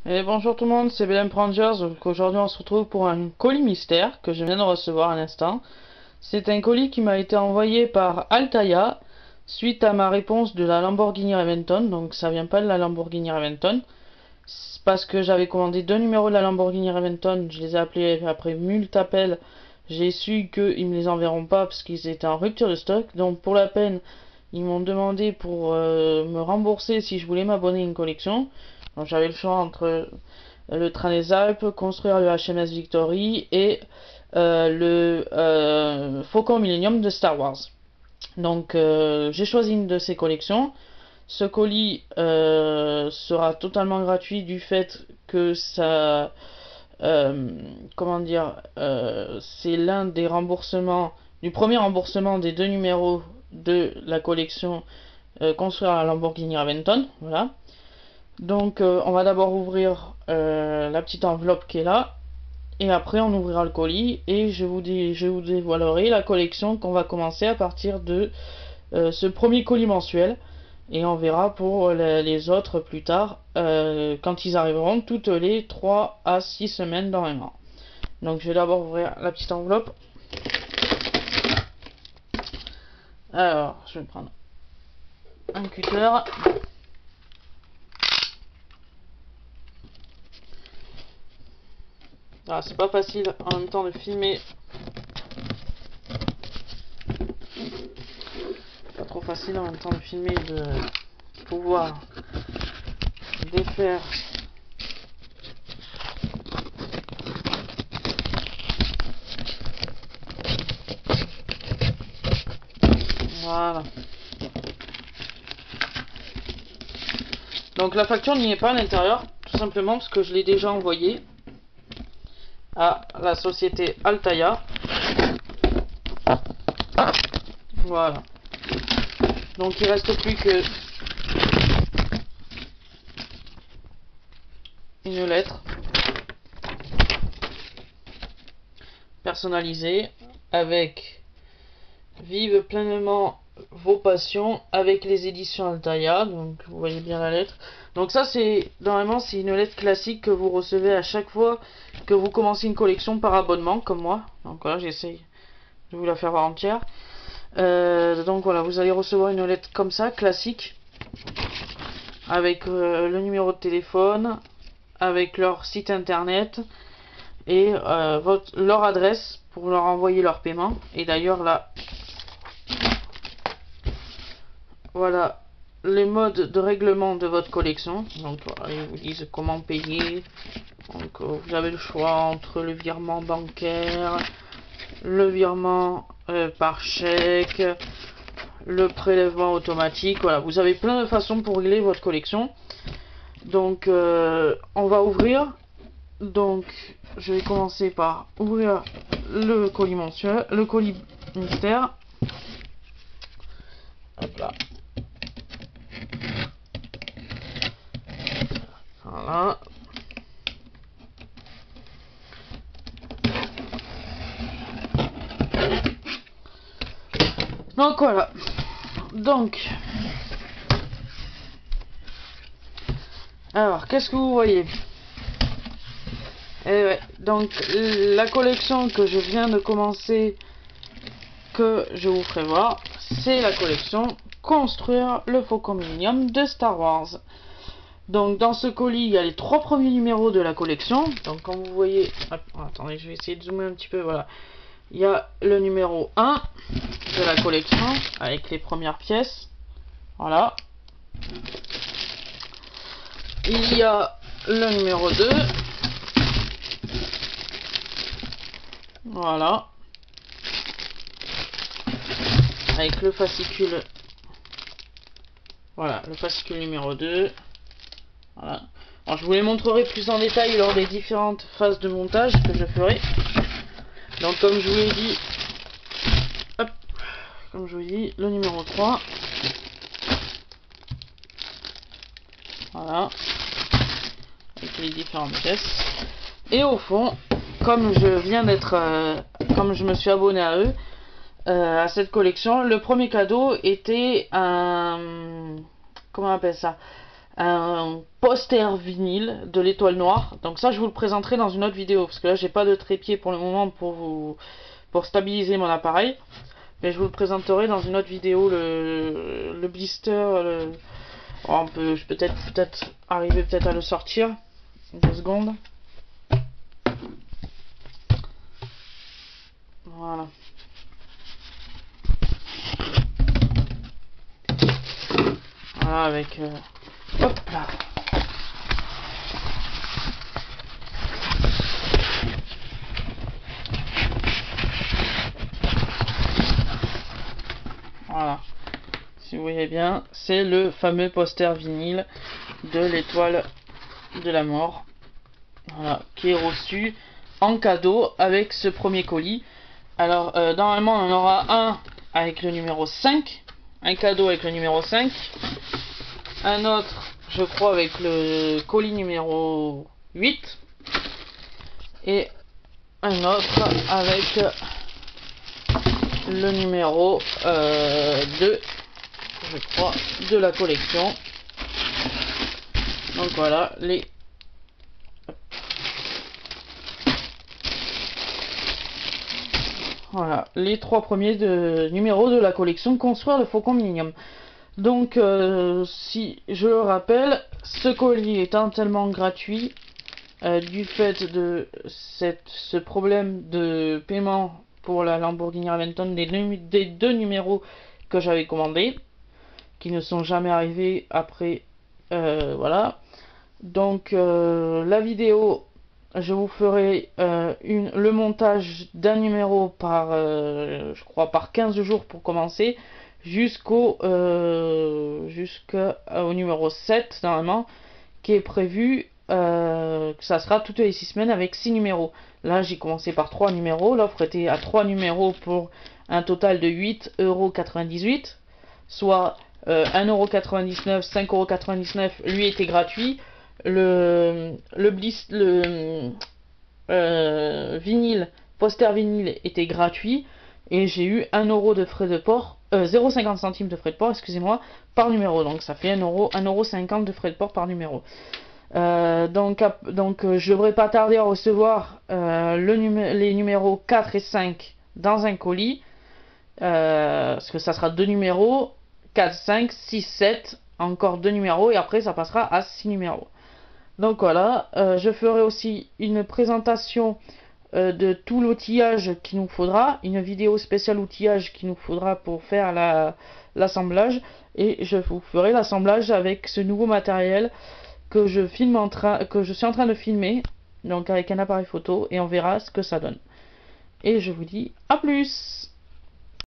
Et bonjour tout le monde, c'est BLM Rangers. Donc aujourd'hui on se retrouve pour un colis mystère que je viens de recevoir à l'instant. C'est un colis qui m'a été envoyé par Altaïa suite à ma réponse de la Lamborghini Reventon. Donc ça vient pas de la Lamborghini Reventon. C'est parce que j'avais commandé 2 numéros de la Lamborghini Reventon, je les ai appelés après mult appels. J'ai su qu'ils me les enverront pas parce qu'ils étaient en rupture de stock. Donc pour la peine, ils m'ont demandé pour me rembourser si je voulais m'abonner à une collection. Donc j'avais le choix entre le train des Alpes, construire le HMS Victory et le Faucon Millennium de Star Wars. Donc j'ai choisi une de ces collections. Ce colis sera totalement gratuit du fait que ça, comment dire, c'est l'un des remboursements, du premier remboursement des 2 numéros de la collection construire la Lamborghini Reventon. Voilà. Donc on va d'abord ouvrir la petite enveloppe qui est là. Et après on ouvrira le colis et je vous dévoilerai la collection qu'on va commencer à partir de ce premier colis mensuel. Et on verra pour les autres plus tard quand ils arriveront toutes les 3 à 6 semaines dans un an. Donc je vais d'abord ouvrir la petite enveloppe. Alors je vais prendre un cutter. Ah, c'est pas facile en même temps de filmer. Pas trop facile en même temps de filmer, de pouvoir défaire voilà. Donc la facture n'y est pas à l'intérieur, tout simplement parce que je l'ai déjà envoyée à la société Altaïa. Voilà. Donc il reste plus que une lettre personnalisée avec vive pleinement vos passions avec les éditions Altaïa. Donc vous voyez bien la lettre. Donc ça c'est normalement c'est une lettre classique que vous recevez à chaque fois que vous commencez une collection par abonnement comme moi. Donc voilà, j'essaye de vous la faire voir entière. Donc voilà, vous allez recevoir une lettre comme ça, classique, avec le numéro de téléphone, avec leur site internet et leur adresse pour leur envoyer leur paiement. Et d'ailleurs là, voilà les modes de règlement de votre collection. Donc voilà, ils vous disent comment payer. Donc vous avez le choix entre le virement bancaire, le virement par chèque, le prélèvement automatique. Voilà, vous avez plein de façons pour régler votre collection. Donc on va ouvrir. Donc je vais commencer par ouvrir le colis mensuel, le colis mystère. Hop là. Voilà. Donc voilà. Donc alors qu'est-ce que vous voyez? Et ouais, donc la collection que je viens de commencer, que je vous ferai voir, c'est la collection Construire le Faucon Millennium de Star Wars. Donc dans ce colis il y a les 3 premiers numéros de la collection. Donc comme vous voyez, hop, attendez, je vais essayer de zoomer un petit peu. Voilà, il y a le numéro 1 de la collection avec les premières pièces. Voilà, il y a le numéro 2. Voilà, avec le fascicule. Voilà, le fascicule numéro 2. Voilà. Alors je vous les montrerai plus en détail lors des différentes phases de montage que je ferai. Donc comme je vous l'ai dit, hop, comme je vous dis, le numéro 3. Voilà, avec les différentes pièces. Et au fond, comme je viens d'être, comme je me suis abonné à eux, à cette collection, le premier cadeau était un, comment on appelle ça, un poster vinyle de l'étoile noire. Donc ça, je vous le présenterai dans une autre vidéo, parce que là, j'ai pas de trépied pour le moment pour stabiliser mon appareil. Mais je vous le présenterai dans une autre vidéo, le blister. Oh, je peux peut-être arriver à le sortir. 2 secondes. Voilà. Voilà, avec... hop là. Voilà. Si vous voyez bien, c'est le fameux poster vinyle de l'étoile de la mort. Voilà, qui est reçu en cadeau avec ce premier colis. Alors, normalement, on en aura un avec le numéro 5. Un cadeau avec le numéro 5. Un autre, je crois, avec le colis numéro 8. Et un autre avec le numéro 2, je crois, de la collection. Donc voilà, les 3 premiers numéros de la collection Construire le Faucon Millennium. Donc, si je le rappelle, ce colis est entièrement gratuit du fait de ce problème de paiement pour la Lamborghini Aventon des 2 numéros que j'avais commandés, qui ne sont jamais arrivés après. Voilà. Donc, la vidéo, je vous ferai le montage d'un numéro je crois par 15 jours pour commencer, jusqu'au numéro 7 normalement, qui est prévu que ça sera toutes les 6 semaines avec 6 numéros. Là j'ai commencé par 3 numéros, l'offre était à 3 numéros pour un total de 8,98 €, soit 1,99 €, 5,99 € lui était gratuit. Le vinyle, poster vinyle était gratuit, et j'ai eu 1 € de frais de port, 0,50 centimes de frais de port, excusez-moi, par numéro. Donc ça fait 1,50 € de frais de port par numéro. Donc je devrais pas tarder à recevoir les numéros 4 et 5 dans un colis, parce que ça sera 2 numéros, 4, 5, 6, 7, encore 2 numéros, et après ça passera à 6 numéros. Donc voilà, je ferai aussi une présentation de tout l'outillage qu'il nous faudra, une vidéo spéciale outillage qu'il nous faudra pour faire l'assemblage, et je vous ferai l'assemblage avec ce nouveau matériel que je suis en train de filmer, donc avec un appareil photo, et on verra ce que ça donne. Et je vous dis à plus.